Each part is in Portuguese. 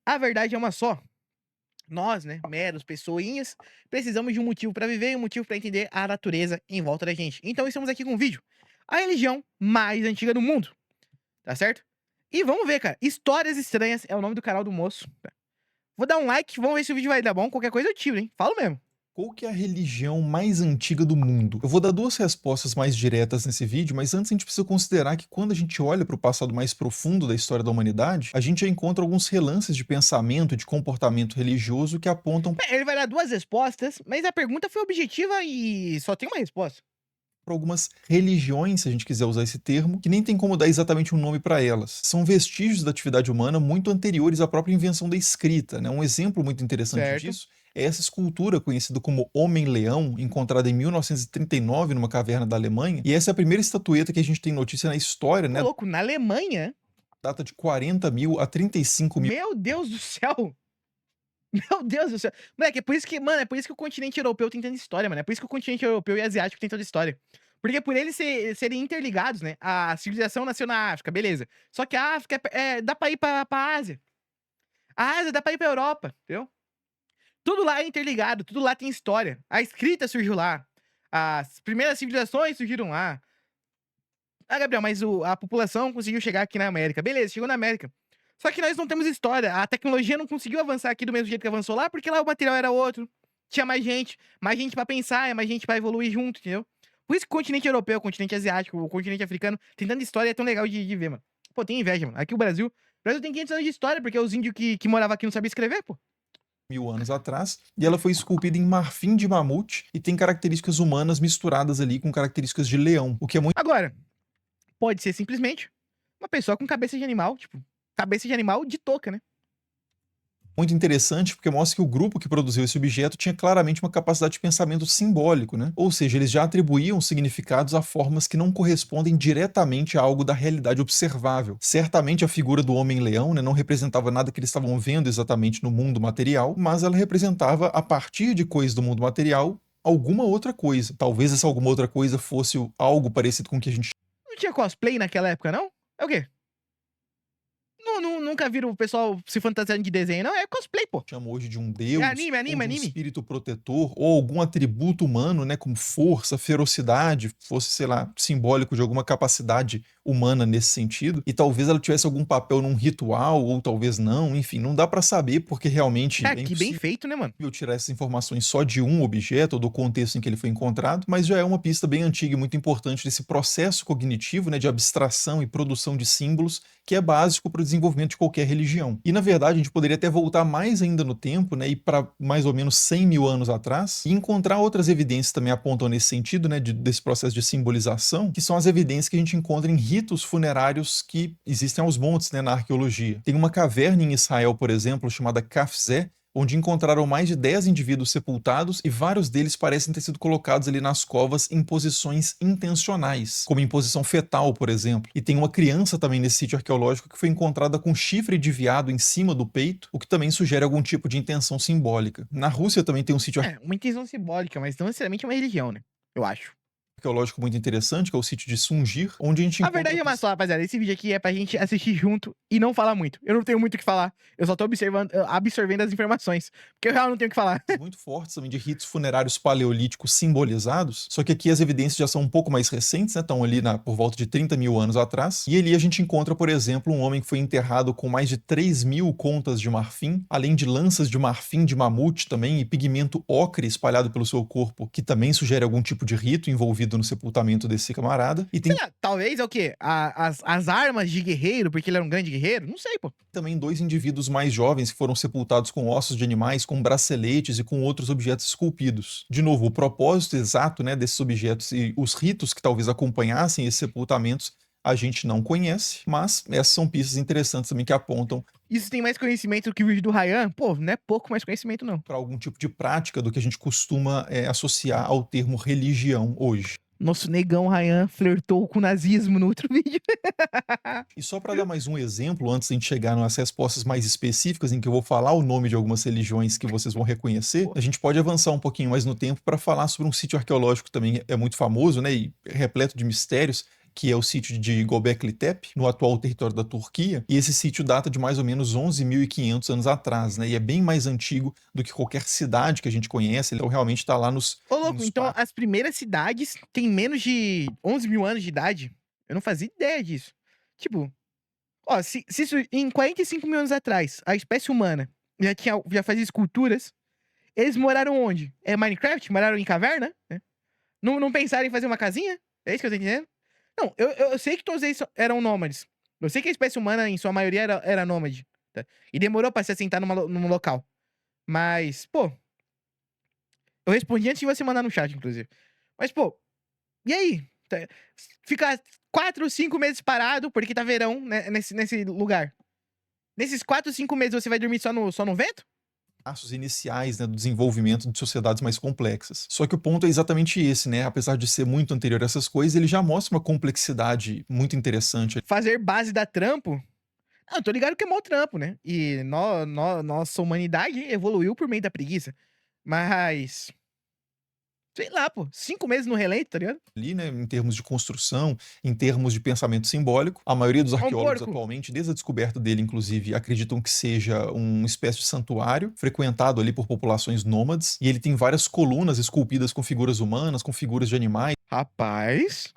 A verdade é uma só. Nós, né, meros pessoinhas, precisamos de um motivo para viver e um motivo para entender a natureza em volta da gente. Então estamos aqui com um vídeo. A religião mais antiga do mundo, tá certo? E vamos ver, cara. Histórias Estranhas é o nome do canal do moço. Vou dar um like, vamos ver se o vídeo vai dar bom. Qualquer coisa eu tiro, hein? Falo mesmo. Qual que é a religião mais antiga do mundo? Eu vou dar duas respostas mais diretas nesse vídeo, mas antes a gente precisa considerar que quando a gente olha para o passado mais profundo da história da humanidade, a gente já encontra alguns relances de pensamento e de comportamento religioso que apontam Ele vai dar duas respostas, mas a pergunta foi objetiva e só tem uma resposta. para algumas religiões, se a gente quiser usar esse termo, que nem tem como dar exatamente um nome para elas. São vestígios da atividade humana muito anteriores à própria invenção da escrita, né? Um exemplo muito interessante Certo? disso é essa escultura conhecida como Homem-Leão, encontrada em 1939 numa caverna da Alemanha, e essa é a primeira estatueta que a gente tem notícia na história, Ô, né? louco, na Alemanha? Data de 40.000 a 35.000. Meu Deus do céu! Meu Deus do céu. Moleque, é por isso que, mano, é por isso que o continente europeu tem tanta história, mano. É por isso que o continente europeu e asiático tem tanta história. Porque por eles serem interligados, né? A civilização nasceu na África, beleza. Só que a África dá pra ir pra Ásia. A Ásia dá pra ir pra Europa, entendeu? Tudo lá é interligado, tudo lá tem história. A escrita surgiu lá. As primeiras civilizações surgiram lá. Ah, Gabriel, mas a população conseguiu chegar aqui na América. Beleza, chegou na América. Só que nós não temos história. A tecnologia não conseguiu avançar aqui do mesmo jeito que avançou lá, porque lá o material era outro. Tinha mais gente pra pensar, mais gente pra evoluir junto, entendeu? Por isso que o continente europeu, o continente asiático, o continente africano tem tanta história e é tão legal de ver, mano. Pô, tem inveja, mano. Aqui o Brasil tem 500 anos de história, porque os índios que moravam aqui não sabiam escrever, pô. Mil anos atrás, e ela foi esculpida em marfim de mamute e tem características humanas misturadas ali com características de leão, o que é muito Agora, pode ser simplesmente uma pessoa com cabeça de animal, tipo, cabeça de animal de touca, né? muito interessante porque mostra que o grupo que produziu esse objeto tinha claramente uma capacidade de pensamento simbólico, né? Ou seja, eles já atribuíam significados a formas que não correspondem diretamente a algo da realidade observável. Certamente a figura do homem-leão, né, não representava nada que eles estavam vendo exatamente no mundo material, mas ela representava, a partir de coisas do mundo material, alguma outra coisa. Talvez essa alguma outra coisa fosse algo parecido com o que a gente Não tinha cosplay naquela época, não? É o quê? Nunca viram o pessoal se fantasiando de desenho, não? É cosplay, pô. chama hoje de um É deus anime, ou anime, de um anime. espírito protetor ou algum atributo humano, né, como força, ferocidade, fosse, sei lá, simbólico de alguma capacidade humana nesse sentido, e talvez ela tivesse algum papel num ritual ou talvez não, enfim, não dá pra saber porque realmente Ah, é que bem impossível feito, né, mano? tirar essas informações só de um objeto ou do contexto em que ele foi encontrado, mas já é uma pista bem antiga e muito importante desse processo cognitivo, né, de abstração e produção de símbolos, que é básico para o desenvolvimento de qualquer religião. E na verdade a gente poderia até voltar mais ainda no tempo, né, e para mais ou menos 100.000 anos atrás, e encontrar outras evidências que também apontam nesse sentido, né, desse processo de simbolização, que são as evidências que a gente encontra em ritos funerários que existem aos montes, né, na arqueologia. Tem uma caverna em Israel, por exemplo, chamada Kafzé, onde encontraram mais de 10 indivíduos sepultados e vários deles parecem ter sido colocados ali nas covas em posições intencionais, como em posição fetal, por exemplo. E tem uma criança também nesse sítio arqueológico que foi encontrada com chifre de veado em cima do peito, o que também sugere algum tipo de intenção simbólica. Na Rússia também tem um sítio É, uma intenção simbólica, mas não necessariamente uma religião, né? Eu acho. arqueológico muito interessante, que é o sítio de Sungir, onde a gente A encontra verdade é uma só, rapaziada. Esse vídeo aqui é pra gente assistir junto e não falar muito. Eu não tenho muito o que falar. Eu só tô absorvendo as informações. Porque eu realmente não tenho o que falar. muito fortes também de ritos funerários paleolíticos simbolizados, só que aqui as evidências já são um pouco mais recentes, né? Estão ali por volta de 30.000 anos atrás, e ali a gente encontra, por exemplo, um homem que foi enterrado com mais de 3.000 contas de marfim, além de lanças de marfim de mamute também, e pigmento ocre espalhado pelo seu corpo, que também sugere algum tipo de rito envolvido no sepultamento desse camarada, e Sei tem lá, talvez é o quê? As armas de guerreiro, porque ele era um grande guerreiro? Não sei, pô. também dois indivíduos mais jovens que foram sepultados com ossos de animais, com braceletes e com outros objetos esculpidos. De novo, o propósito exato, né, desses objetos e os ritos que talvez acompanhassem esses sepultamentos a gente não conhece, mas essas são pistas interessantes também que apontam Isso tem mais conhecimento do que o vídeo do Ryan? Pô, não é pouco mais conhecimento, não. para algum tipo de prática do que a gente costuma associar ao termo religião hoje. Nosso negão Ryan flertou com o nazismo no outro vídeo. E só para dar mais um exemplo, antes de a gente chegar nas respostas mais específicas, em que eu vou falar o nome de algumas religiões que vocês vão reconhecer, a gente pode avançar um pouquinho mais no tempo para falar sobre um sítio arqueológico que também é muito famoso, né, e repleto de mistérios, que é o sítio de Göbekli Tepe, no atual território da Turquia, e esse sítio data de mais ou menos 11.500 anos atrás, né? E é bem mais antigo do que qualquer cidade que a gente conhece, então realmente está lá Ô, louco, nos então parques. as primeiras cidades têm menos de 11 mil anos de idade? Eu não fazia ideia disso. Tipo, ó, se isso em 45 mil anos atrás, a espécie humana já fazia esculturas, eles moraram onde? É Minecraft? Moraram em caverna? Né? Não pensaram em fazer uma casinha? É isso que eu tô entendendo? Não, eu sei que todos eles eram nômades. Eu sei que a espécie humana, em sua maioria, era nômade. Tá? E demorou pra se assentar num local. Mas, pô, eu respondi antes de você mandar no chat, inclusive. Mas, pô, e aí? Ficar 4, 5 meses parado, porque tá verão, né, nesse lugar. Nesses 4, 5 meses você vai dormir só no vento? Passos iniciais, né, do desenvolvimento de sociedades mais complexas. Só que o ponto é exatamente esse, né? Apesar de ser muito anterior a essas coisas, ele já mostra uma complexidade muito interessante. Fazer base da trampo? Ah, eu tô ligado que é mau trampo, né? E nossa humanidade evoluiu por meio da preguiça. Mas. Sei lá, pô. 5 meses no relento, tá ligado? Ali, né, em termos de construção, em termos de pensamento simbólico. A maioria dos Ó, um arqueólogos porco. atualmente, desde a descoberta dele, inclusive, acreditam que seja uma espécie de santuário, frequentado ali por populações nômades, e ele tem várias colunas esculpidas com figuras humanas, com figuras de animais. Rapaz.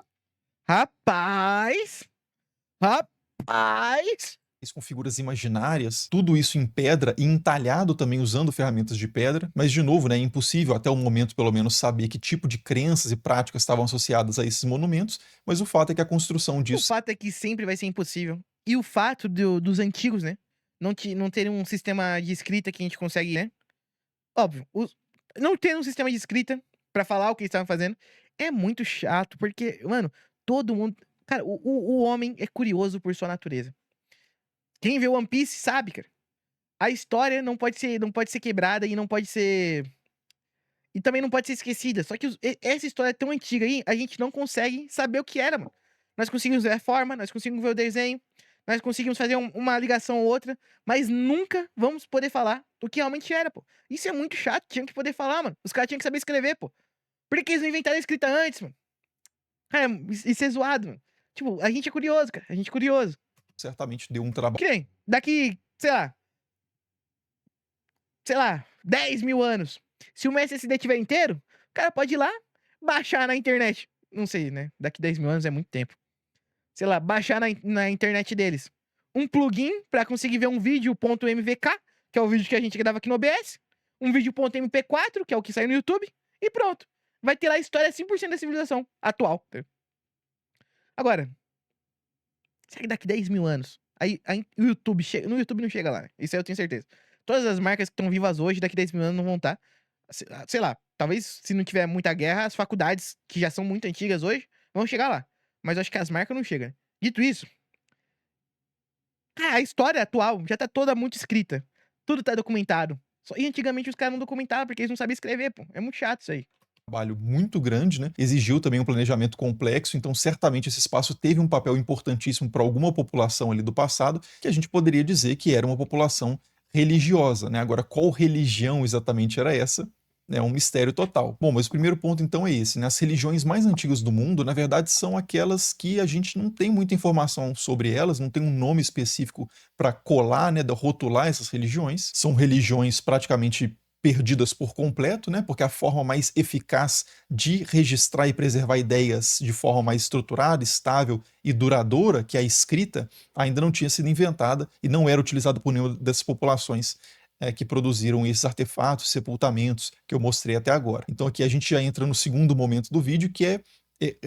Rapaz. Rapaz. Com figuras imaginárias, tudo isso em pedra e entalhado também usando ferramentas de pedra, mas de novo, né, é impossível até o momento pelo menos saber que tipo de crenças e práticas estavam associadas a esses monumentos, mas o fato é que a construção O disso fato é que sempre vai ser impossível. E o fato dos antigos, né? Não terem um sistema de escrita que a gente consegue, né? Óbvio, não ter um sistema de escrita pra falar o que eles estavam fazendo é muito chato, porque, mano, todo mundo. Cara, o homem é curioso por sua natureza. Quem vê One Piece sabe, cara. A história não pode ser quebrada e não pode ser. E também não pode ser esquecida. Só que essa história é tão antiga aí, a gente não consegue saber o que era, mano. Nós conseguimos ver a forma, nós conseguimos ver o desenho, nós conseguimos fazer uma ligação ou outra, mas nunca vamos poder falar do que realmente era, pô. Isso é muito chato, tinham que poder falar, mano. Os caras tinham que saber escrever, pô. Por que eles não inventaram a escrita antes, mano? É, isso é zoado, mano. Tipo, a gente é curioso, cara. A gente é curioso. certamente deu um trabalho. Que nem, daqui, sei lá, 10 mil anos. Se o meu SSD tiver inteiro, o cara pode ir lá, baixar na internet. Não sei, né? Daqui 10 mil anos é muito tempo. Sei lá, baixar na internet deles. Um plugin pra conseguir ver um vídeo .mvk, que é o vídeo que a gente grava aqui no OBS. Um vídeo .mp4, que é o que sai no YouTube. E pronto. Vai ter lá a história 100% da civilização atual. Agora, será que daqui 10 mil anos, aí o YouTube chega. No YouTube não chega lá, né? Isso aí eu tenho certeza. Todas as marcas que estão vivas hoje, daqui 10 mil anos não vão estar. Sei lá, talvez se não tiver muita guerra, as faculdades, que já são muito antigas hoje, vão chegar lá. Mas eu acho que as marcas não chegam. Dito isso, a história atual já tá toda muito escrita. Tudo tá documentado. E antigamente os caras não documentavam porque eles não sabiam escrever, pô. É muito chato isso aí. Trabalho muito grande, né? Exigiu também um planejamento complexo, então certamente esse espaço teve um papel importantíssimo para alguma população ali do passado, que a gente poderia dizer que era uma população religiosa, né? Agora, qual religião exatamente era essa? É um mistério total. Bom, mas o primeiro ponto então é esse, né? As religiões mais antigas do mundo, na verdade, são aquelas que a gente não tem muita informação sobre elas, não tem um nome específico para colar, né, rotular essas religiões. São religiões praticamente perdidas por completo, né? Porque a forma mais eficaz de registrar e preservar ideias de forma mais estruturada, estável e duradoura, que é a escrita, ainda não tinha sido inventada e não era utilizada por nenhuma dessas populações que produziram esses artefatos, sepultamentos que eu mostrei até agora. Então aqui a gente já entra no segundo momento do vídeo, que é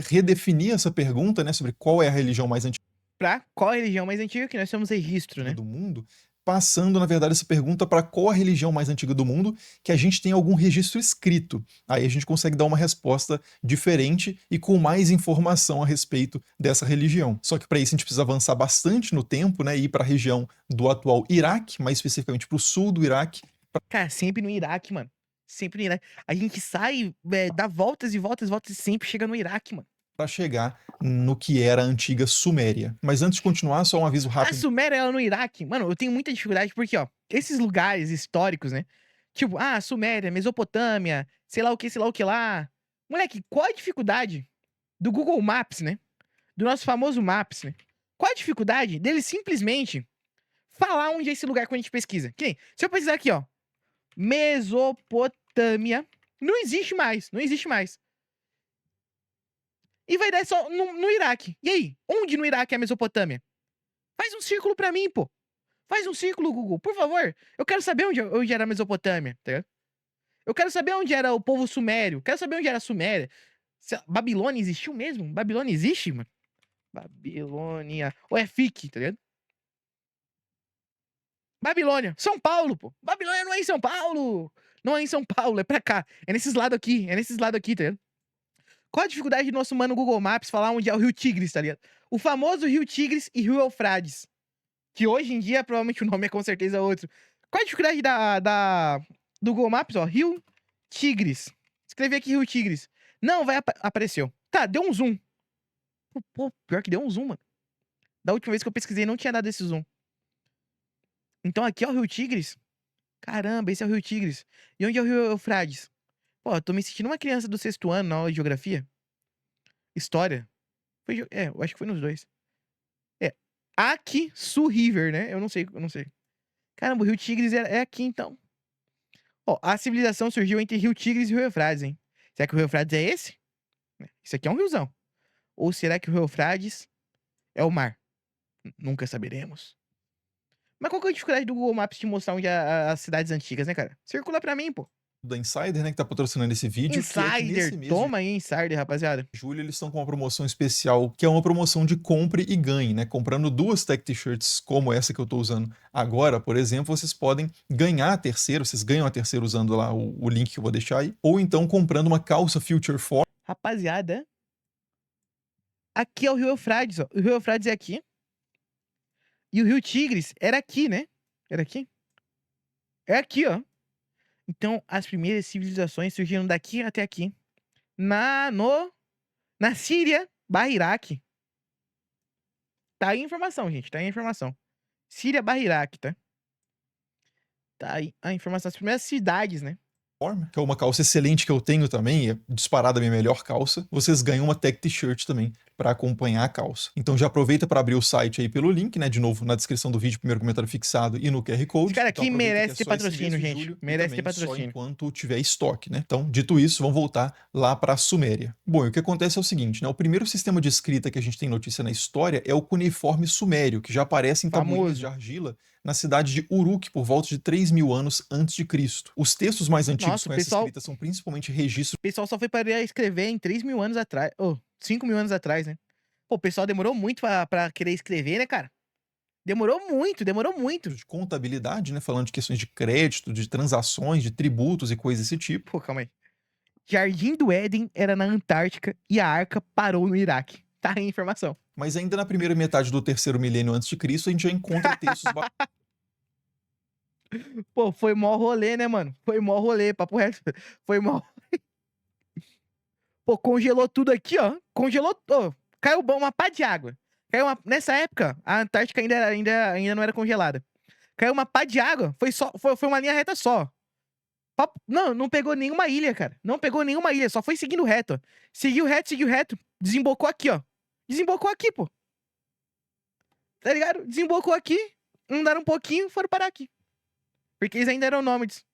redefinir essa pergunta, né, sobre qual é a religião mais antiga Pra qual a religião mais antiga que nós temos registro, né? do mundo, passando, na verdade, essa pergunta para qual a religião mais antiga do mundo que a gente tem algum registro escrito. Aí a gente consegue dar uma resposta diferente e com mais informação a respeito dessa religião. Só que para isso a gente precisa avançar bastante no tempo, né, e ir para a região do atual Iraque, mais especificamente para o sul do Iraque. Cara, sempre no Iraque, mano. Sempre no Iraque. A gente sai, dá voltas e voltas e voltas e sempre chega no Iraque, mano. Para chegar no que era a antiga Suméria. Mas antes de continuar, só um aviso A rápido. Suméria, ela no Iraque. Mano, eu tenho muita dificuldade porque, ó, esses lugares históricos, né? Tipo, Suméria, Mesopotâmia, sei lá o que lá. Moleque, qual a dificuldade do Google Maps, né? do nosso famoso Maps, né? Qual a dificuldade dele simplesmente falar onde é esse lugar quando a gente pesquisa? Que nem, se eu pesquisar aqui, ó, Mesopotâmia, não existe mais, não existe mais. E vai dar só no Iraque. E aí, onde no Iraque é a Mesopotâmia? Faz um círculo pra mim, pô. Faz um círculo, Google, por favor. Eu quero saber onde era a Mesopotâmia, tá ligado? Eu quero saber onde era o povo sumério. Quero saber onde era a Suméria. Babilônia existiu mesmo? Babilônia existe, mano? Babilônia. Ou é fique, tá ligado? Babilônia. São Paulo, pô. Babilônia não é em São Paulo. Não é em São Paulo, é pra cá. É nesses lados aqui. É nesses lados aqui, tá ligado? Qual a dificuldade do nosso mano Google Maps falar onde é o Rio Tigres, tá ligado? O famoso Rio Tigres e Rio Eufrates. Que hoje em dia, provavelmente o nome é com certeza outro. Qual a dificuldade do Google Maps, ó? Rio Tigres. Escrevi aqui Rio Tigres. Não, apareceu. Tá, deu um zoom. Pô, pior que deu um zoom, mano. Da última vez que eu pesquisei, não tinha dado esse zoom. Então aqui é o Rio Tigres? Caramba, esse é o Rio Tigres. E onde é o Rio Eufrates? Pô, eu tô me sentindo uma criança do 6º ano na aula de geografia. História. Eu acho que foi nos dois. É. Aqui, Sul River, né? Eu não sei. Caramba, o Rio Tigres é aqui, então. Ó, a civilização surgiu entre Rio Tigres e Rio Eufrates, hein? Será que o Rio Eufrates é esse? Isso aqui é um riozão. Ou será que o Rio Eufrates é o mar? Nunca saberemos. Mas qual que é a dificuldade do Google Maps de mostrar onde é as cidades antigas, né, cara? Circula pra mim, pô. Da Insider, né, que tá patrocinando esse vídeo, que é que Insider, nesse mês toma aí, Insider, rapaziada. de julho eles estão com uma promoção especial, que é uma promoção de compre e ganhe, né? Comprando 2 tech t-shirts como essa que eu tô usando agora, por exemplo, vocês podem ganhar a terceira, vocês ganham a terceira usando lá o link que eu vou deixar aí, ou então comprando uma calça Future 4. Rapaziada, aqui é o Rio Eufrates, ó. O Rio Eufrates é aqui. E o Rio Tigres era aqui, né? Era aqui? É aqui, ó. Então, as primeiras civilizações surgiram daqui até aqui. Na Síria barra Iraque. Tá aí a informação, gente. Tá aí a informação. Síria barra Iraque, tá? Tá aí a informação. As primeiras cidades, né? Que é uma calça excelente que eu tenho também, é disparada a minha melhor calça, vocês ganham uma tech t-shirt também para acompanhar a calça. Então já aproveita para abrir o site aí pelo link, né, de novo na descrição do vídeo, primeiro comentário fixado e no QR Code. Esse cara aqui então, merece ter patrocínio, gente. Merece ter patrocínio. Só enquanto tiver estoque, né? Então, dito isso, vamos voltar lá para a Suméria. Bom, e o que acontece é o seguinte, né, o primeiro sistema de escrita que a gente tem notícia na história é o cuneiforme sumério, que já aparece em tabuinhas de argila na cidade de Uruk por volta de 3.000 anos antes de Cristo. Os textos mais antigos com essa escrita são principalmente registros. O pessoal só foi para escrever em 3.000 anos atrás, ou 5.000 anos atrás, né? Pô, o pessoal demorou muito pra querer escrever, né, cara? Demorou muito. De contabilidade, né? Falando de questões de crédito, de transações, de tributos e coisas desse tipo. Pô, calma aí. Jardim do Éden era na Antártica e a Arca parou no Iraque. Tá aí a informação. Mas ainda na primeira metade do 3º milênio antes de Cristo, a gente já encontra textos... Pô, foi mó rolê, né, mano? Foi mó rolê, papo reto. Foi mó... Pô, congelou tudo aqui, ó. Congelou... Oh, caiu uma pá de água. Nessa época, a Antártica ainda não era congelada. Caiu uma pá de água. Foi uma linha reta só. Não pegou nenhuma ilha, cara. Não pegou nenhuma ilha. Só foi seguindo reto. Seguiu reto. Desembocou aqui, ó. Desembocou aqui, pô. Tá ligado? Desembocou aqui. Andaram um pouquinho, foram parar aqui. Porque eles ainda eram nômades.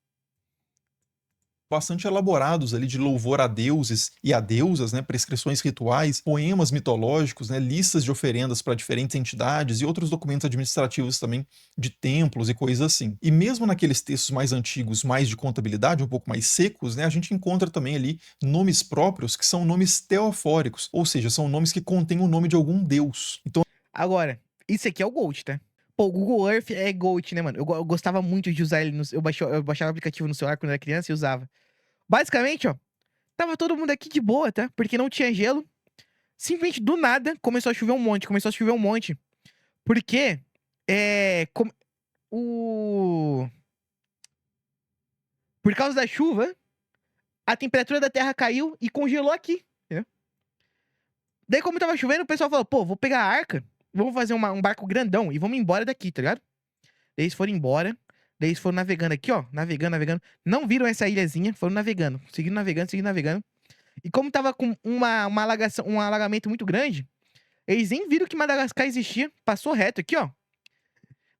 Bastante elaborados ali de louvor a deuses e a deusas, né, prescrições rituais, poemas mitológicos, né, listas de oferendas para diferentes entidades e outros documentos administrativos também de templos e coisas assim. E mesmo naqueles textos mais antigos, mais de contabilidade, um pouco mais secos, né, a gente encontra também ali nomes próprios que são nomes teofóricos, ou seja, são nomes que contêm o nome de algum deus. Então, agora, isso aqui é o GOAT, tá? Pô, o Google Earth é GOAT, né, mano? Eu gostava muito de usar ele. Eu baixava o aplicativo no celular quando era criança e usava. Basicamente, ó. Tava todo mundo aqui de boa, tá? Porque não tinha gelo. Simplesmente, do nada, começou a chover um monte. Porque, por causa da chuva, a temperatura da Terra caiu e congelou aqui, entendeu? Daí, como tava chovendo, o pessoal falou, pô, vou pegar a arca, vamos fazer um barco grandão e vamos embora daqui, tá ligado? Daí eles foram embora, daí eles foram navegando aqui, ó, navegando. Não viram essa ilhazinha, foram navegando, seguindo navegando. E como tava com um alagamento muito grande, Eles nem viram que Madagascar existia, passou reto aqui, ó.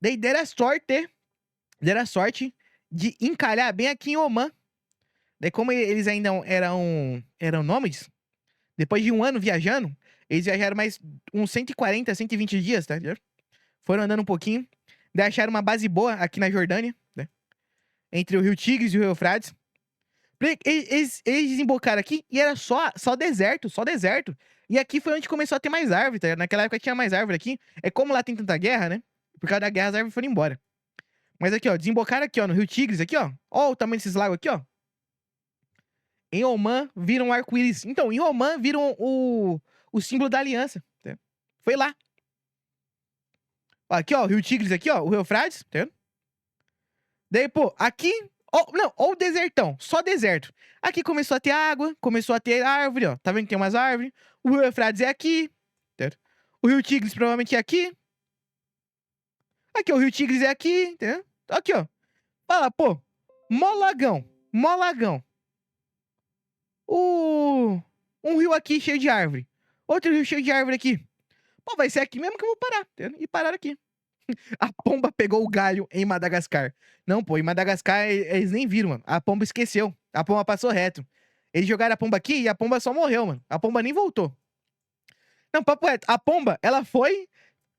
Daí deram a sorte de encalhar bem aqui em Omã. Daí como eles ainda eram nômades, depois de 1 ano viajando, eles viajaram mais uns 140, 120 dias, tá ligado? Foram andando um pouquinho, daí acharam uma base boa aqui na Jordânia, né? Entre o rio Tigres e o rio Eufrates. Eles desembocaram aqui e era só deserto, só deserto. E aqui foi onde começou a ter mais árvore, tá ligado? Naquela época tinha mais árvore aqui. É como lá tem tanta guerra, né? Por causa da guerra as árvores foram embora. Mas aqui, ó, desembocaram aqui, ó, no rio Tigres, aqui, ó. Ó o tamanho desses lagos aqui, ó. Em Omã viram um arco-íris. Então, em Omã viram o símbolo da aliança. Tá? Foi lá. Ó, aqui, ó, o rio Tigres aqui, ó, o rio Eufrates, tá vendo? Daí, pô, aqui, ó, não, ó o desertão, só deserto. Aqui começou a ter água, começou a ter árvore, ó. Tá vendo que tem umas árvores? O rio Eufrates é aqui, certo? O rio Tigres provavelmente é aqui. Aqui, ó, o rio Tigres é aqui, entendeu? Aqui, ó. Fala, pô, mó lagão, mó lagão. Um rio aqui cheio de árvore. Outro rio cheio de árvore aqui. Pô, vai ser aqui mesmo que eu vou parar, entendeu? E pararam aqui. A pomba pegou o galho em Madagascar. Não, pô, em Madagascar eles nem viram, mano. A pomba esqueceu. A pomba passou reto. Eles jogaram a pomba aqui e a pomba só morreu, mano. A pomba nem voltou. Não, papo reto. A pomba, ela foi,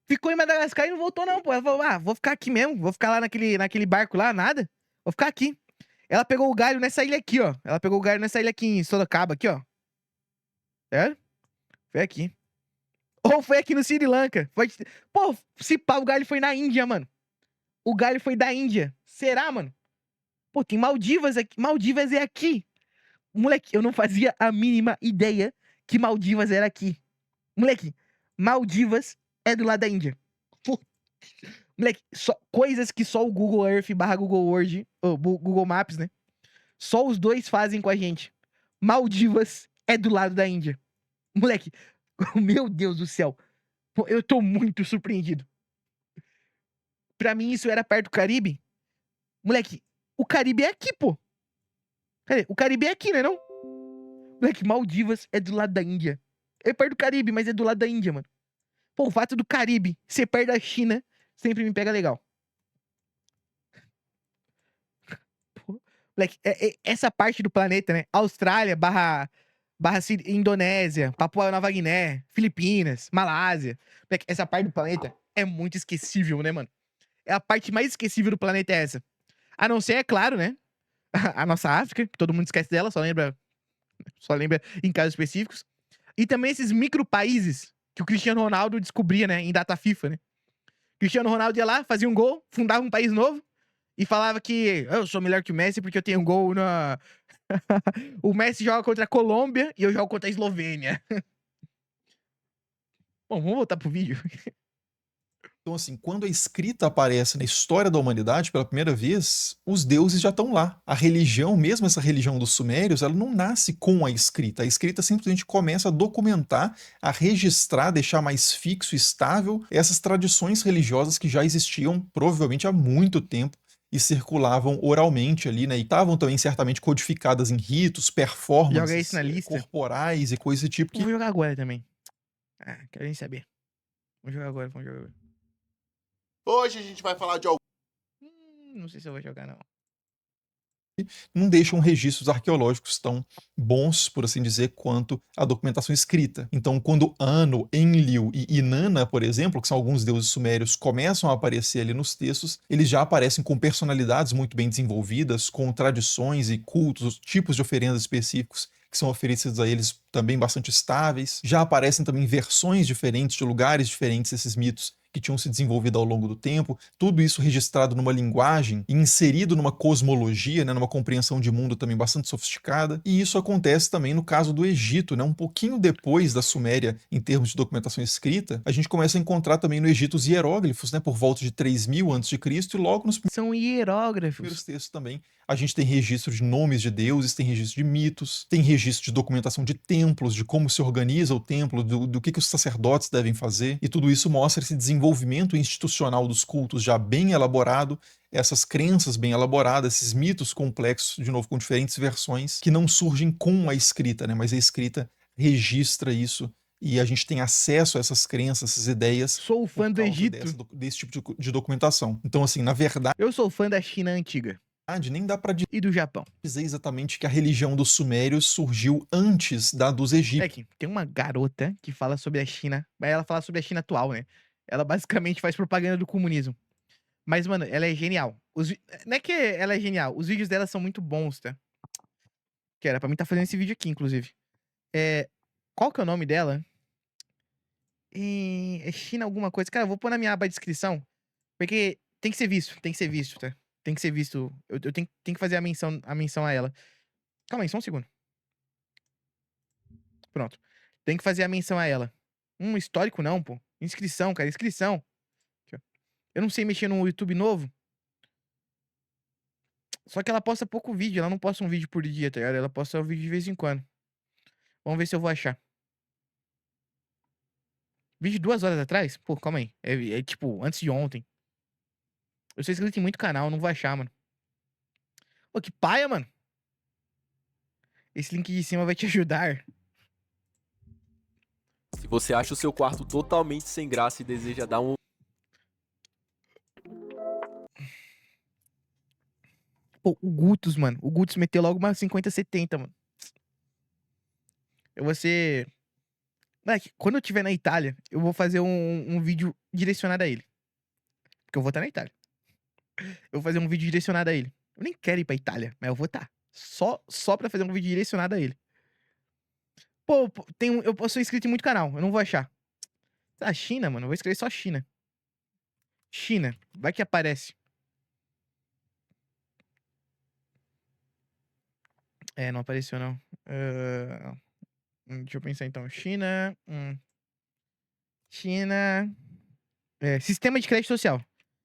ficou em Madagascar e não voltou, não, pô. Ela falou, vou ficar aqui mesmo. Vou ficar lá naquele barco lá, nada. Vou ficar aqui. Ela pegou o galho nessa ilha aqui, ó. Ela pegou o galho nessa ilha aqui em Sorocaba, aqui, ó. É? Foi aqui. Ou foi aqui no Sri Lanka. Foi... Pô, se pá, o galho foi na Índia, mano. O galho foi da Índia. Será, mano? Pô, tem Maldivas aqui. Maldivas é aqui. Moleque, eu não fazia a mínima ideia que Maldivas era aqui. Moleque, Maldivas é do lado da Índia. Pô, moleque, coisas que só o Google Earth barra Google World, ou Google Maps, né? Só os dois fazem com a gente. Maldivas é do lado da Índia. Moleque, meu Deus do céu. Pô, eu tô muito surpreendido. Pra mim, isso era perto do Caribe. Moleque, o Caribe é aqui, pô. Cadê? O Caribe é aqui, né, não? Moleque, Maldivas é do lado da Índia. É perto do Caribe, mas é do lado da Índia, mano. Pô, o fato do Caribe ser perto da China sempre me pega legal. Pô, moleque, essa parte do planeta, né? Austrália barra Indonésia, Papua Nova Guiné, Filipinas, Malásia. Moleque, essa parte do planeta é muito esquecível, né, mano? É a parte mais esquecível do planeta é essa. A não ser, é claro, né? A nossa África, que todo mundo esquece dela, só lembra em casos específicos. E também esses micro países que o Cristiano Ronaldo descobria, né, em data FIFA, né? Cristiano Ronaldo ia lá, fazia um gol, fundava um país novo e falava que eu sou melhor que o Messi porque eu tenho um gol na. O Messi joga contra a Colômbia e eu jogo contra a Eslovênia. Bom, vamos voltar pro vídeo. Então, assim, quando a escrita aparece na história da humanidade pela primeira vez, os deuses já estão lá. A religião, mesmo essa religião dos sumérios, ela não nasce com a escrita. A escrita simplesmente começa a documentar, a registrar, deixar mais fixo e estável essas tradições religiosas que já existiam provavelmente há muito tempo e circulavam oralmente ali, né? E estavam também certamente codificadas em ritos, Joga isso performances na lista. corporais e coisas do tipo que Vou jogar agora também. Quero nem saber. Vamos jogar agora. Hoje a gente vai falar de Não sei se eu vou jogar, não. não deixam registros arqueológicos tão bons, por assim dizer, quanto a documentação escrita. Então, quando Anu, Enlil e Inanna, por exemplo, que são alguns deuses sumérios, começam a aparecer ali nos textos, eles já aparecem com personalidades muito bem desenvolvidas, com tradições e cultos, tipos de oferendas específicos que são oferecidos a eles também bastante estáveis. Já aparecem também versões diferentes de lugares diferentes desses mitos que tinham se desenvolvido ao longo do tempo, tudo isso registrado numa linguagem e inserido numa cosmologia, né, numa compreensão de mundo também bastante sofisticada, e isso acontece também no caso do Egito, né, um pouquinho depois da Suméria em termos de documentação escrita, a gente começa a encontrar também no Egito os hieróglifos, né, por volta de 3000 a.C., e logo nos São hierógrafos. primeiros textos também a gente tem registro de nomes de deuses, tem registro de mitos, tem registro de documentação de templos, de como se organiza o templo, do que os sacerdotes devem fazer, e tudo isso mostra esse desenvolvimento institucional dos cultos já bem elaborado, essas crenças bem elaboradas, esses mitos complexos, de novo, com diferentes versões, que não surgem com a escrita, né? Mas a escrita registra isso e a gente tem acesso a essas crenças, essas ideias Sou por fã do causa Egito. desse tipo de documentação. Então, assim, na verdade, Eu sou fã da China antiga nem dá para e do Japão. dizer exatamente que a religião dos sumérios surgiu antes da dos É egípcios. que tem uma garota que fala sobre a China, mas ela fala sobre a China atual, né? Ela basicamente faz propaganda do comunismo. Mas, mano, ela é genial. Não é que ela é genial, os vídeos dela são muito bons, tá? Que era pra mim estar fazendo esse vídeo aqui, inclusive. É. Qual que é o nome dela? É China alguma coisa. Cara, eu vou pôr na minha aba de descrição. Porque tem que ser visto, tá? Tem que ser visto. Eu tenho que fazer a menção a ela. Calma aí, só um segundo. Pronto. Tem que fazer a menção a ela. Histórico não, pô. Inscrição, cara, inscrição. Aqui, ó. Eu não sei mexer no YouTube novo. Só que ela posta pouco vídeo. Ela não posta um vídeo por dia, tá ligado? Ela posta um vídeo de vez em quando. Vamos ver se eu vou achar. Vídeo de 2 horas atrás? Pô, calma aí. É tipo, antes de ontem. Eu sou inscrito em muito canal, não vou achar, mano. Pô, que paia, mano. Esse link de cima vai te ajudar. Se você acha o seu quarto totalmente sem graça e deseja dar um Pô, o Gutos, mano. O Gutos meteu logo uma 50, 70, mano. Eu vou ser. Moleque, quando eu estiver na Itália, eu vou fazer um vídeo direcionado a ele. Porque eu vou estar na Itália. Eu vou fazer um vídeo direcionado a ele. Eu nem quero ir pra Itália, mas eu vou estar. Só pra fazer um vídeo direcionado a ele. Pô, eu sou inscrito em muito canal, eu não vou achar. Ah, China, mano. Eu vou escrever só China. China. Vai que aparece. É, não apareceu, não. Deixa eu pensar então. China. China. Sistema de crédito social.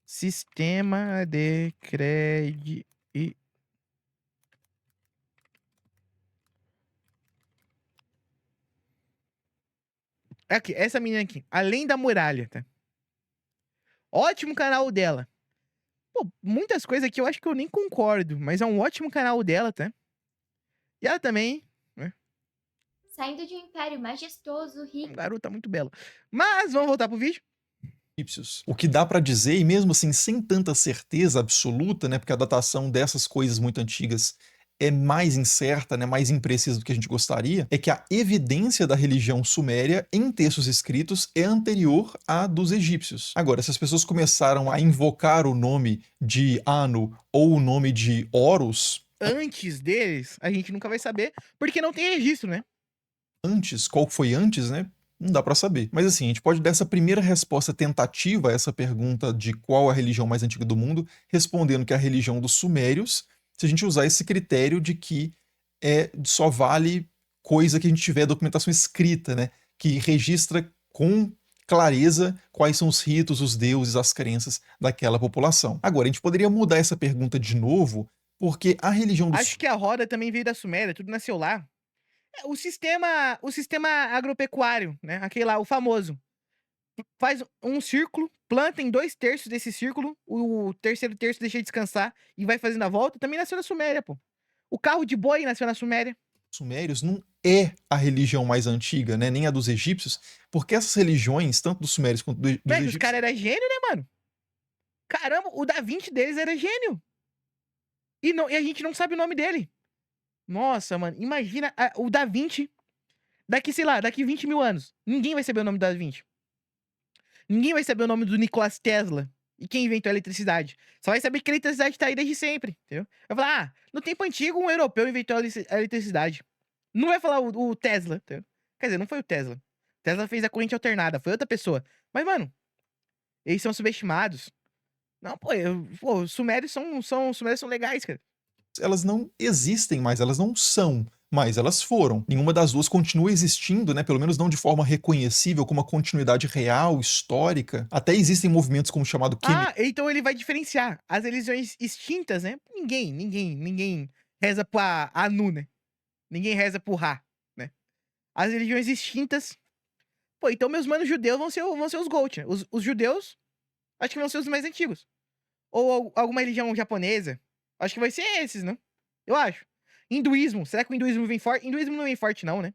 Sistema de crédito. Aqui, essa menina aqui. Além da muralha, tá? Ótimo canal dela. Pô, muitas coisas aqui eu acho que eu nem concordo, mas é um ótimo canal dela, tá? E ela também, né? Saindo de um império majestoso, rico. Uma garota muito bela. Mas vamos voltar pro vídeo. Egípcios. O que dá para dizer, e mesmo assim sem tanta certeza absoluta, né, porque a datação dessas coisas muito antigas é mais incerta, né, mais imprecisa do que a gente gostaria, é que a evidência da religião suméria em textos escritos é anterior à dos egípcios. Agora, se as pessoas começaram a invocar o nome de Anu ou o nome de Horus Antes deles, a gente nunca vai saber, porque não tem registro, né? antes, qual foi antes, né? Não dá para saber. Mas assim, a gente pode dar essa primeira resposta tentativa a essa pergunta de qual a religião mais antiga do mundo, respondendo que é a religião dos sumérios, se a gente usar esse critério de que só vale coisa que a gente tiver documentação escrita, né? Que registra com clareza quais são os ritos, os deuses, as crenças daquela população. Agora, a gente poderia mudar essa pergunta de novo, porque a religião dos Acho que a roda também veio da Suméria, tudo nasceu lá. O sistema agropecuário, né? Aquele lá, o famoso. Faz um círculo, planta em 2/3 desse círculo, o terceiro terço deixa descansar e vai fazendo a volta, também nasceu na Suméria, pô. O carro de boi nasceu na Suméria. sumérios não é a religião mais antiga, né? Nem a dos egípcios, porque essas religiões, tanto dos sumérios quanto dos Velho, os egípcios, caras eram gênio, né, mano? Caramba, o Da Vinci deles era gênio. E a gente não sabe o nome dele. Nossa, mano, imagina o Da Vinci daqui, sei lá, daqui 20 mil anos. Ninguém vai saber o nome do Da Vinci. Ninguém vai saber o nome do Nikola Tesla e quem inventou a eletricidade. Só vai saber que a eletricidade tá aí desde sempre, entendeu? Vai falar, no tempo antigo, um europeu inventou a eletricidade. Não vai falar o Tesla, entendeu? Quer dizer, não foi o Tesla. Tesla fez a corrente alternada, foi outra pessoa. Mas, mano, eles são subestimados. Não, pô, os sumérios são legais, cara. elas não existem mais, elas não são, mas elas foram. Nenhuma das duas continua existindo, né? Pelo menos não de forma reconhecível, com uma continuidade real, histórica. Até existem movimentos como o chamado Então ele vai diferenciar as religiões extintas, né? Ninguém reza pra Anu, né? Ninguém reza pro Ra, né? As religiões extintas. Pô, então meus manos judeus vão ser os Gold, né? Os judeus, acho que vão ser os mais antigos. Ou alguma religião japonesa. Acho que vai ser esses, né? Eu acho. Hinduísmo. Será que o hinduísmo vem forte? Hinduísmo não vem forte, não, né?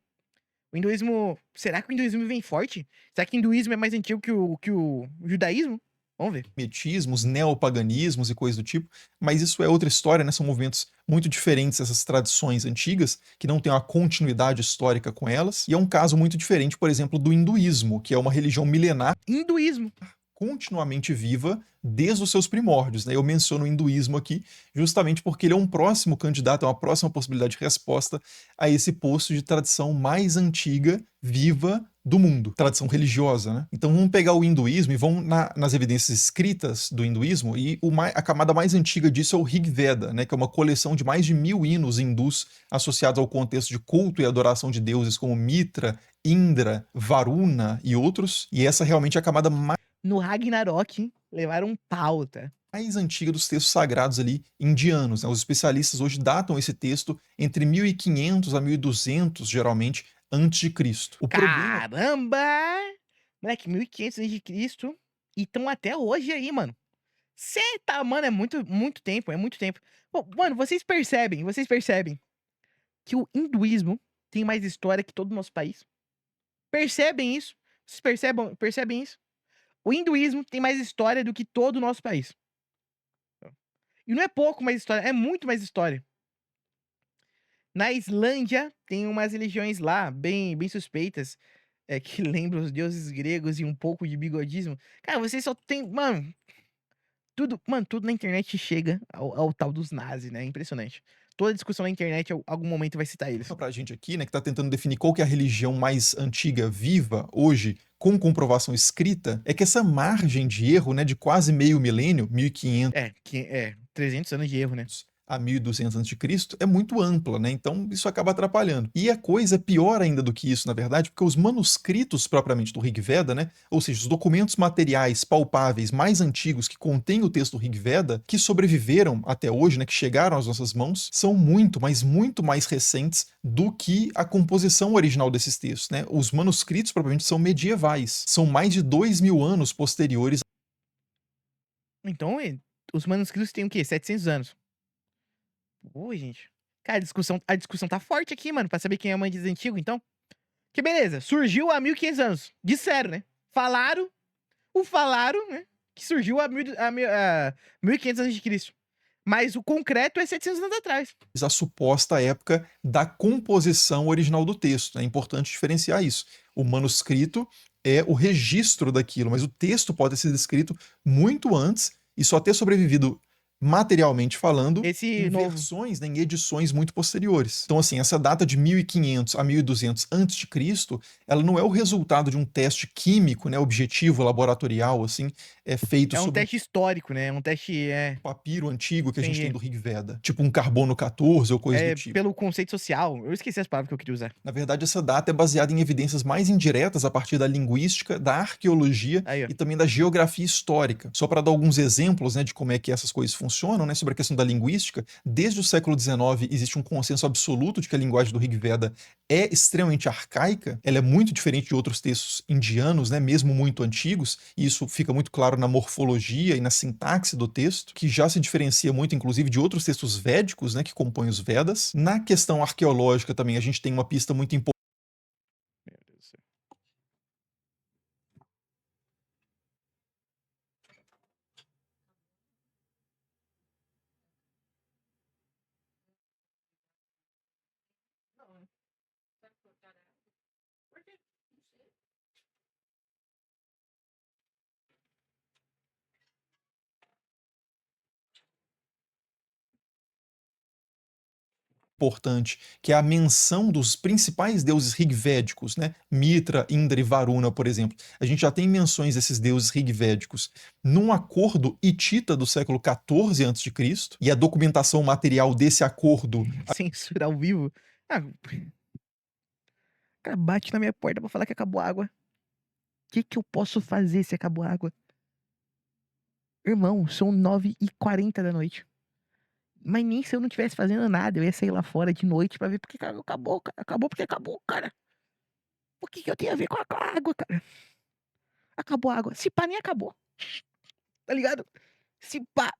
O hinduísmo. Será que o hinduísmo vem forte? Será que o hinduísmo é mais antigo que o judaísmo? Vamos ver. Metismos, neopaganismos e coisas do tipo, mas isso é outra história, né? São movimentos muito diferentes, essas tradições antigas, que não têm uma continuidade histórica com elas, e é um caso muito diferente, por exemplo, do hinduísmo, que é uma religião milenar Hinduísmo. continuamente viva desde os seus primórdios, né? Eu menciono o hinduísmo aqui justamente porque ele é um próximo candidato, é uma próxima possibilidade de resposta a esse posto de tradição mais antiga, viva do mundo, tradição religiosa, né? Então vamos pegar o hinduísmo e vamos nas evidências escritas do hinduísmo, e a camada mais antiga disso é o Rig Veda, né? Que é uma coleção de mais de 1000 hinos hindus associados ao contexto de culto e adoração de deuses como Mitra, Indra, Varuna e outros, e essa realmente é a camada No Ragnarok, levaram um pau, tá? mais antiga dos textos sagrados ali indianos, né? Os especialistas hoje datam esse texto entre 1500 a 1200, geralmente, antes de Cristo. O problema Caramba! Moleque, 1500 a.C. E estão até hoje aí, mano. Cê tá, mano, é muito, muito tempo, é muito tempo. Pô, mano, vocês percebem que o hinduísmo tem mais história que todo o nosso país? Percebem isso? Vocês percebem isso? O hinduísmo tem mais história do que todo o nosso país. E não é pouco mais história, é muito mais história. Na Islândia, tem umas religiões lá, bem suspeitas, que lembram os deuses gregos e um pouco de bigodismo. Cara, vocês só tem. Tudo na internet chega ao tal dos nazis, né? É impressionante. Toda discussão na internet, em algum momento, vai citar eles. pra gente aqui, né, que tá tentando definir qual que é a religião mais antiga viva hoje, com comprovação escrita, é que essa margem de erro, né, de quase meio milênio, 1500 300 anos de erro, né? a 1200 a.C. é muito ampla, né? Então isso acaba atrapalhando. E a coisa é pior ainda do que isso, na verdade, porque os manuscritos propriamente do Rig Veda, né? Ou seja, os documentos materiais palpáveis mais antigos que contêm o texto do Rig Veda, que sobreviveram até hoje, né? Que chegaram às nossas mãos, são muito, mas muito mais recentes do que a composição original desses textos, né? Os manuscritos propriamente são medievais, são mais de 2000 anos posteriores. Então, os manuscritos têm o quê? 700 anos. Oi, gente. Cara, a discussão tá forte aqui, mano, pra saber quem é o Mandiz antigo, então. Que beleza, surgiu há 1500 anos. Disseram, né? Falaram, né? Que surgiu há 1500 anos de Cristo. Mas o concreto é 700 anos atrás. A suposta época da composição original do texto. É importante diferenciar isso. O manuscrito é o registro daquilo, mas o texto pode ter sido escrito muito antes e só ter sobrevivido materialmente falando Esse em novo. versões, né, em edições muito posteriores. Então, assim, essa data de 1500 a 1200 a.C., ela não é o resultado de um teste químico, né, objetivo, laboratorial, assim, feito É um sobre teste histórico, né? É um teste. papiro antigo que a gente tem Entendi. do Rig Veda, tipo um carbono 14 ou coisa do tipo. Pelo conceito social. Eu esqueci as palavras que eu queria usar. Na verdade, essa data é baseada em evidências mais indiretas a partir da linguística, da arqueologia Aí, ó. e também da geografia histórica. Só para dar alguns exemplos, né, de como é que essas coisas funcionam, né, sobre a questão da linguística, desde o século XIX existe um consenso absoluto de que a linguagem do Rig Veda é extremamente arcaica, ela é muito diferente de outros textos indianos, né, mesmo muito antigos, e isso fica muito claro na morfologia e na sintaxe do texto, que já se diferencia muito, inclusive, de outros textos védicos, né, que compõem os Vedas. Na questão arqueológica também, a gente tem uma pista muito importante. Meu Deus do céu. Que é a menção dos principais deuses rigvédicos, né? Mitra, Indra e Varuna, por exemplo. A gente já tem menções desses deuses rigvédicos num acordo hitita do século XIV a.C., e a documentação material desse acordo. Censura ao vivo. O cara bate na minha porta pra falar que acabou a água. O que eu posso fazer se acabou a água? Irmão, são 9h40 da noite. Mas nem se eu não estivesse fazendo nada, eu ia sair lá fora de noite pra ver porque acabou, cara. Acabou porque acabou, cara. O que eu tenho a ver com a água, cara? Acabou a água. Se pá, nem acabou. Tá ligado? Se pá.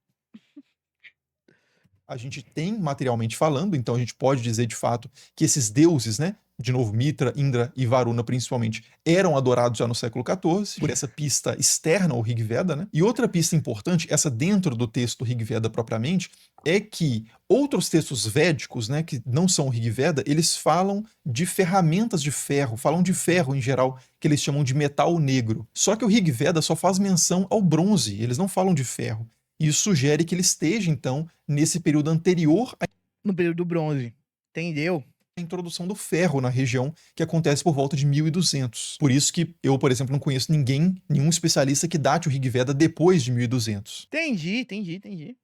A gente tem materialmente falando, então a gente pode dizer de fato que esses deuses, né, de novo, Mitra, Indra e Varuna, principalmente, eram adorados já no século XIV, por essa pista externa ao Rig Veda, né? E outra pista importante, essa dentro do texto do Rig Veda propriamente, é que outros textos védicos, né, que não são o Rig Veda, eles falam de ferramentas de ferro, falam de ferro em geral, que eles chamam de metal negro. Só que o Rig Veda só faz menção ao bronze, eles não falam de ferro. E isso sugere que ele esteja, então, nesse período anterior No período do bronze. Entendeu? a introdução do ferro na região, que acontece por volta de 1200. Por isso que eu, por exemplo, não conheço nenhum especialista que date o Rig Veda depois de 1200. Entendi.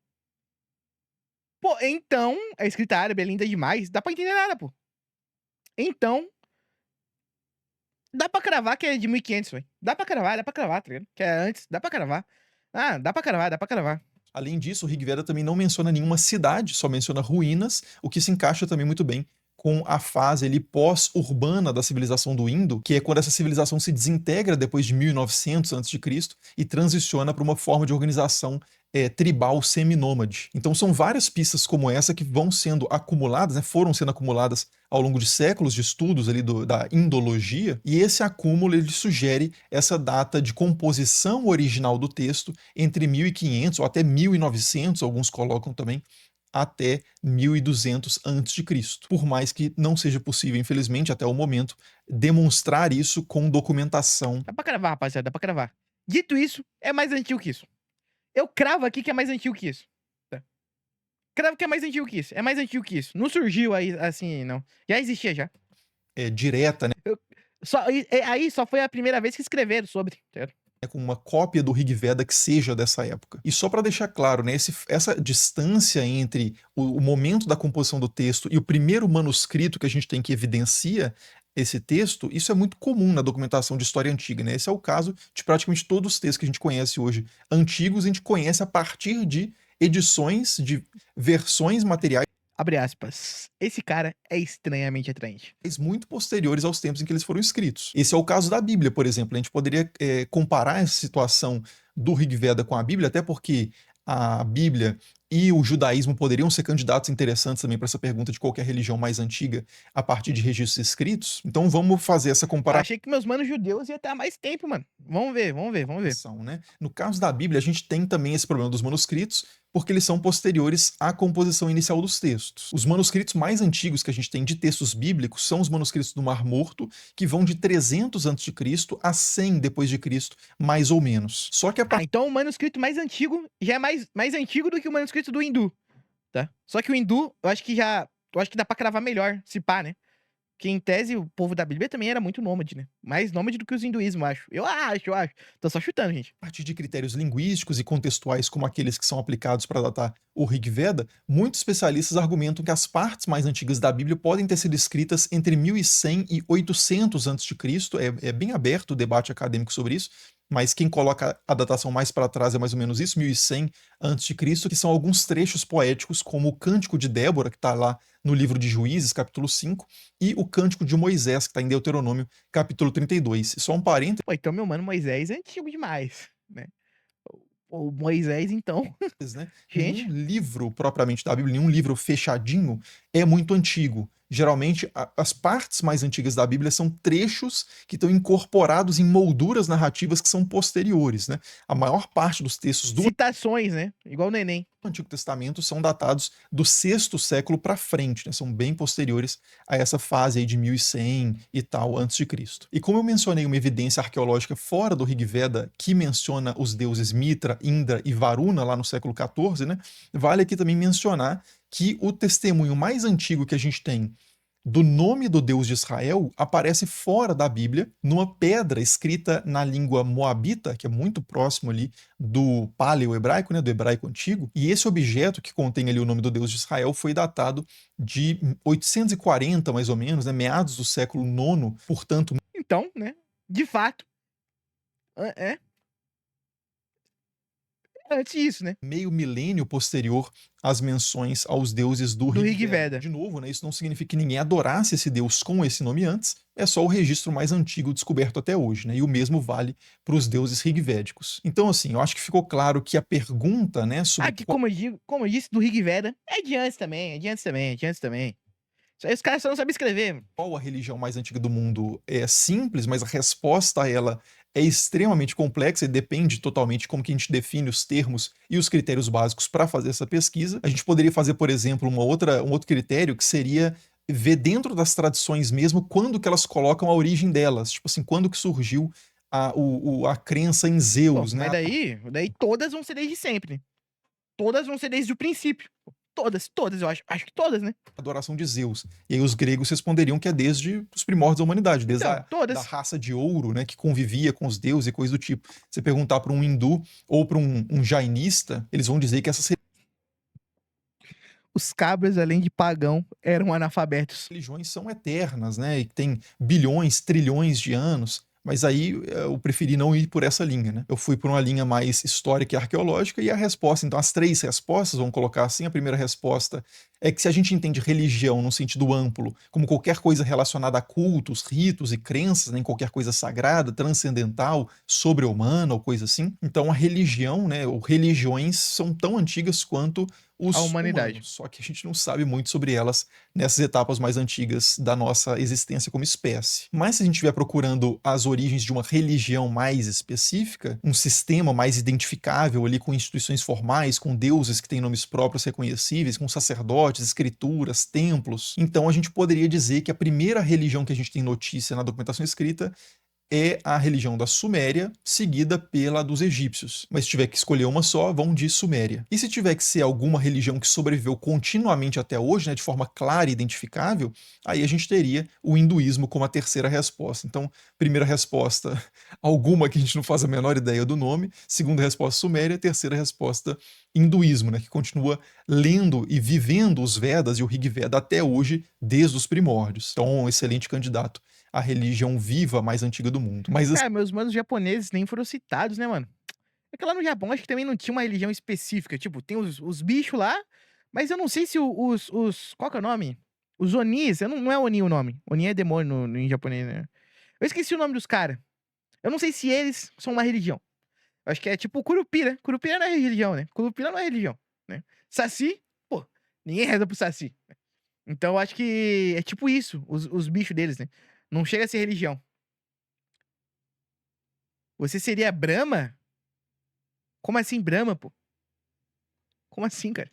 Pô, então, a escrita árabe é linda demais. Dá pra entender nada, pô. Então, dá pra cravar que é de 1500, velho. Dá pra cravar, tá ligado? Que é antes, dá pra cravar. Ah, dá pra cravar. Além disso, o Rig Veda também não menciona nenhuma cidade, só menciona ruínas, o que se encaixa também muito bem com a fase ali pós-urbana da civilização do Indo, que é quando essa civilização se desintegra depois de 1900 a.C. e transiciona para uma forma de organização tribal seminômade. Então são várias pistas como essa que vão sendo acumuladas, né, foram sendo acumuladas ao longo de séculos de estudos ali da indologia, e esse acúmulo ele sugere essa data de composição original do texto entre 1500 ou até 1900, alguns colocam também, até 1200 a.C. Por mais que não seja possível, infelizmente, até o momento, demonstrar isso com documentação. Dá pra cravar, rapaziada, dá pra cravar. Dito isso, é mais antigo que isso. Eu cravo aqui que é mais antigo que isso. Tá? Cravo que é mais antigo que isso. É mais antigo que isso. Não surgiu aí, assim, não. Já existia já. Direta, né? Aí só foi a primeira vez que escreveram sobre, certo? Com uma cópia do Rig Veda que seja dessa época. E só para deixar claro, né, essa distância entre o momento da composição do texto e o primeiro manuscrito que a gente tem que evidencia esse texto, isso é muito comum na documentação de história antiga, né? Esse é o caso de praticamente todos os textos que a gente conhece hoje antigos, a gente conhece a partir de edições, de versões materiais Abre aspas. Esse cara é estranhamente atraente. muito posteriores aos tempos em que eles foram escritos. Esse é o caso da Bíblia, por exemplo. A gente poderia comparar essa situação do Rig Veda com a Bíblia, até porque a Bíblia e o judaísmo poderiam ser candidatos interessantes também para essa pergunta de qualquer religião mais antiga a partir de registros escritos. Então vamos fazer essa Eu comparação. achei que meus manos judeus iam estar mais tempo, mano. Vamos ver. Né? No caso da Bíblia, a gente tem também esse problema dos manuscritos, porque eles são posteriores à composição inicial dos textos. Os manuscritos mais antigos que a gente tem de textos bíblicos são os manuscritos do Mar Morto, que vão de 300 a.C. a 100 depois de Cristo, mais ou menos. Só que a Então o manuscrito mais antigo já é mais antigo do que o manuscrito do hindu, tá? Só que o hindu, eu acho que dá pra cravar melhor, se pá, né? Que em tese o povo da Bíblia também era muito nômade, né? Mais nômade do que os hinduísmos, acho. Eu acho. Tô só chutando, gente. A partir de critérios linguísticos e contextuais como aqueles que são aplicados para datar o Rig Veda, muitos especialistas argumentam que as partes mais antigas da Bíblia podem ter sido escritas entre 1100 e 800 a.C. É bem aberto o debate acadêmico sobre isso, mas quem coloca a datação mais para trás é mais ou menos isso, 1100 a.C., que são alguns trechos poéticos, como o Cântico de Débora, que está lá no livro de Juízes, capítulo 5, e o Cântico de Moisés, que está em Deuteronômio, capítulo 32. E só um parênteses, Pô, então meu mano Moisés é antigo demais, né? O Moisés, então. né? Gente. Nenhum livro propriamente da Bíblia, nenhum livro fechadinho é muito antigo. Geralmente, as partes mais antigas da Bíblia são trechos que estão incorporados em molduras narrativas que são posteriores, né? A maior parte dos textos do Citações, né? Igual o Neném. Antigo Testamento são datados do 6º século para frente, né? São bem posteriores a essa fase aí de 1100 e tal antes de Cristo. E como eu mencionei uma evidência arqueológica fora do Rig Veda que menciona os deuses Mitra, Indra e Varuna lá no século XIV, né? Vale aqui também mencionar que o testemunho mais antigo que a gente tem do nome do Deus de Israel aparece fora da Bíblia, numa pedra escrita na língua moabita, que é muito próximo ali do paleo-hebraico, né, do hebraico antigo, e esse objeto que contém ali o nome do Deus de Israel foi datado de 840, mais ou menos, né, meados do século IX, portanto... Então, né, de fato, antes disso, né? Meio milênio posterior às menções aos deuses do Rig Veda. De novo, né, isso não significa que ninguém adorasse esse deus com esse nome antes, é só o registro mais antigo descoberto até hoje, né? E o mesmo vale para os deuses rigvédicos. Então, assim, eu acho que ficou claro que a pergunta, né, sobre... Aqui, como eu disse, do Rig Veda, é de antes também. Isso aí os caras só não sabem escrever, mano. Qual a religião mais antiga do mundo? É simples, mas a resposta a ela é extremamente complexa e depende totalmente de como que a gente define os termos e os critérios básicos para fazer essa pesquisa. A gente poderia fazer, por exemplo, um outro critério que seria ver dentro das tradições mesmo quando que elas colocam a origem delas. Tipo assim, quando que surgiu a crença em Pô, Zeus, né? mas daí todas vão ser desde sempre, né? Todas vão ser desde o princípio. Todas, eu acho. Acho que todas, né? Adoração de Zeus. E aí os gregos responderiam que é desde os primórdios da humanidade, desde Então, da todas. raça de ouro, né, que convivia com os deuses e coisas do tipo. Você perguntar para um hindu ou para um jainista, eles vão dizer que essas Os cabras, além de pagão, eram analfabetos. religiões são eternas, né, e que tem bilhões, trilhões de anos. Mas aí eu preferi não ir por essa linha, né? Eu fui por uma linha mais histórica e arqueológica, e a resposta, então, as três respostas, vamos colocar assim, a primeira resposta é que se a gente entende religião no sentido amplo, como qualquer coisa relacionada a cultos, ritos e crenças, né, em qualquer coisa sagrada, transcendental, sobre-humana ou coisa assim, então a religião, né, ou religiões são tão antigas quanto A os humanidade. humanos, só que a gente não sabe muito sobre elas nessas etapas mais antigas da nossa existência como espécie. Mas se a gente estiver procurando as origens de uma religião mais específica, um sistema mais identificável ali com instituições formais, com deuses que têm nomes próprios reconhecíveis, com sacerdotes, escrituras, templos, então a gente poderia dizer que a primeira religião que a gente tem notícia na documentação escrita é a religião da Suméria, seguida pela dos egípcios. Mas se tiver que escolher uma só, vão de Suméria. E se tiver que ser alguma religião que sobreviveu continuamente até hoje, né, de forma clara e identificável, aí a gente teria o hinduísmo como a terceira resposta. Então, primeira resposta, alguma que a gente não faz a menor ideia do nome. Segunda resposta, Suméria. Terceira resposta, hinduísmo, né, que continua lendo e vivendo os Vedas e o Rig Veda até hoje, desde os primórdios. Então, um excelente candidato a religião viva mais antiga do mundo. Mas Cara, meus manos japoneses nem foram citados, né, mano? É que lá no Japão acho que também não tinha uma religião específica. Tipo, tem os bichos lá, mas eu não sei se qual que é o nome? Os Onis, eu não é Oni o nome. Oni é demônio em japonês, né? Eu esqueci o nome dos caras. Eu não sei se eles são uma religião. Eu acho que é tipo Curupira. Curupira não é religião, né? Curupira não é religião, né? Saci, pô, ninguém reza pro Saci. Então eu acho que é tipo isso, os bichos deles, né? Não chega a ser religião. Você seria Brahma? Como assim Brahma, pô? Como assim, cara?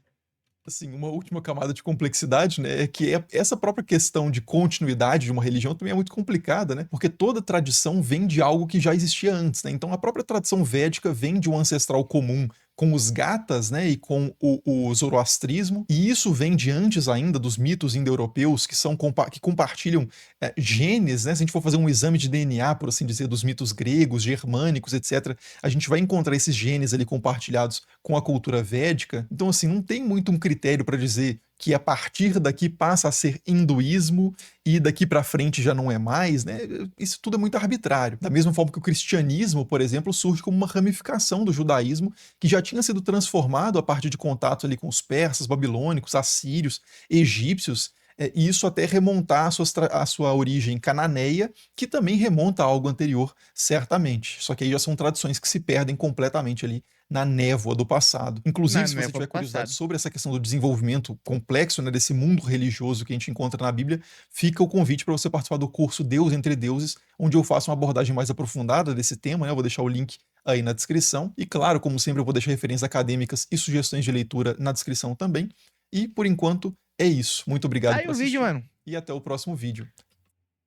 assim, uma última camada de complexidade, né, é que essa própria questão de continuidade de uma religião também é muito complicada, né, porque toda tradição vem de algo que já existia antes, né, então a própria tradição védica vem de um ancestral comum com os gatas, né, e com o zoroastrismo, e isso vem de antes ainda dos mitos indo-europeus que compartilham genes, né, se a gente for fazer um exame de DNA, por assim dizer, dos mitos gregos, germânicos, etc., a gente vai encontrar esses genes ali compartilhados com a cultura védica. Então, assim, não tem muito um critério para dizer que a partir daqui passa a ser hinduísmo e daqui para frente já não é mais, né? Isso tudo é muito arbitrário. Da mesma forma que o cristianismo, por exemplo, surge como uma ramificação do judaísmo que já tinha sido transformado a partir de contatos ali com os persas, babilônicos, assírios, egípcios, e isso até remontar a sua origem cananeia, que também remonta a algo anterior, certamente. Só que aí já são tradições que se perdem completamente ali na névoa do passado. Inclusive, Na se você névoa tiver do curiosidade passado. sobre essa questão do desenvolvimento complexo, né, desse mundo religioso que a gente encontra na Bíblia, fica o convite para você participar do curso Deus entre Deuses, onde eu faço uma abordagem mais aprofundada desse tema, né? Eu vou deixar o link aí na descrição. E claro, como sempre, eu vou deixar referências acadêmicas e sugestões de leitura na descrição também. E por enquanto é isso. Muito Tá obrigado aí por o vídeo, assistir mano. e até o próximo vídeo.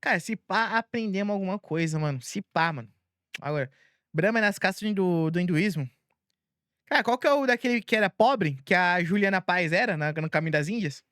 Cara, se pá, aprendemos alguma coisa, mano. Se pá, mano. Agora, Brahma é nas castas do hinduísmo. Cara, qual que é o daquele que era pobre, que a Juliana Paz era no Caminho das Índias?